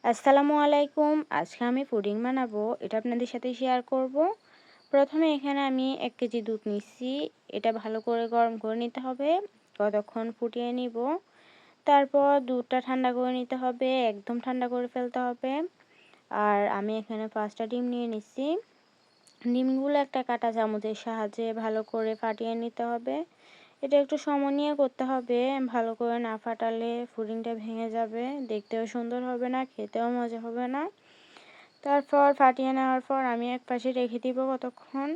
আসসালামু আলাইকুম। আজকে আমি পুডিং বানাবো। এটা আপনাদের সাথে শেয়ার করব। প্রথমে এখানে আমি ১ কেজি দুধ নিচ্ছি। এটা ভালো করে গরম করে নিতে হবে। কতক্ষণ ফুটিয়ে নিব। তারপর দুধটা ঠান্ডা করে নিতে হবে। একদম ঠান্ডা করে ফেলতে হবে। আর আমি এখানে ৫ টা ডিম নিয়ে নিচ্ছি। ডিমগুলো একটা কাঁটা চামচের সাহায্যে ভালো করে ফাটিয়ে নিতে হবে। এটা একটু সময় নিয়ে করতে হবে। ভালো করে না ফাটালে পুডিংটা ভেঙে যাবে। দেখতেও সুন্দর হবে না, খেতেও মজা হবে না। তারপর ফাটিয়ে নেওয়ার পর আমি একপাশে রেখে দিব কতক্ষণ।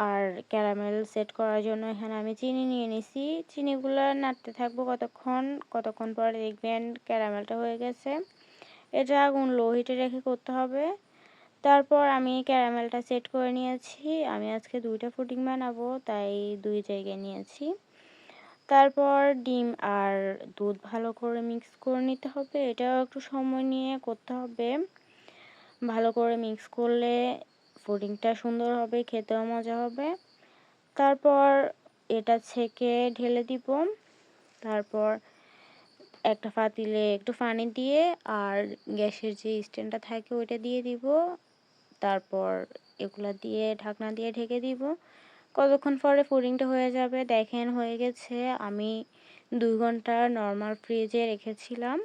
আর ক্যারামেল সেট করার জন্য এখানে আমি চিনি নিয়ে নিছি। চিনিগুলো নাড়তে থাকবো কতক্ষণ পরে দেখবেন ক্যারামেলটা হয়ে গেছে। এটা আগুন লো হিটে রেখে করতে হবে। তারপর আমি ক্যারামেলটা সেট করে নিয়েছি। আমি আজকে ২ টা পুডিং বানাবো, তাই ২ জায়গায় নিয়েছি। তারপর ডিম আর দুধ ভালো করে মিক্স করে নিতে হবে। এটাও একটু সময় নিয়ে করতে হবে। ভালো করে মিক্স করলে পুডিংটা সুন্দর হবে, খেতেও মজা হবে। তারপর এটা ছেঁকে ঢেলে দিব। তারপর একটা পাতিলে একটু পানি দিয়ে আর গ্যাসের যে স্ট্যান্ডটা থাকে ওইটা দিয়ে দিব। তারপর এগুলা দিয়ে ঢাকনা দিয়ে ঢেকে দিব। কতক্ষণ পরে পুডিংটা হয়ে যাবে দেখেন হয়ে গেছে। আমি ২ ঘন্টা নরমাল ফ্রিজে রেখেছিলাম।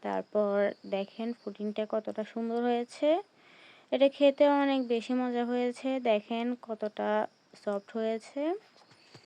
তারপর দেখেন পুডিংটা কতটা সুন্দর হয়েছে। এটা খেতেও অনেক বেশি মজা হয়েছে। দেখেন কতটা সফট হয়েছে।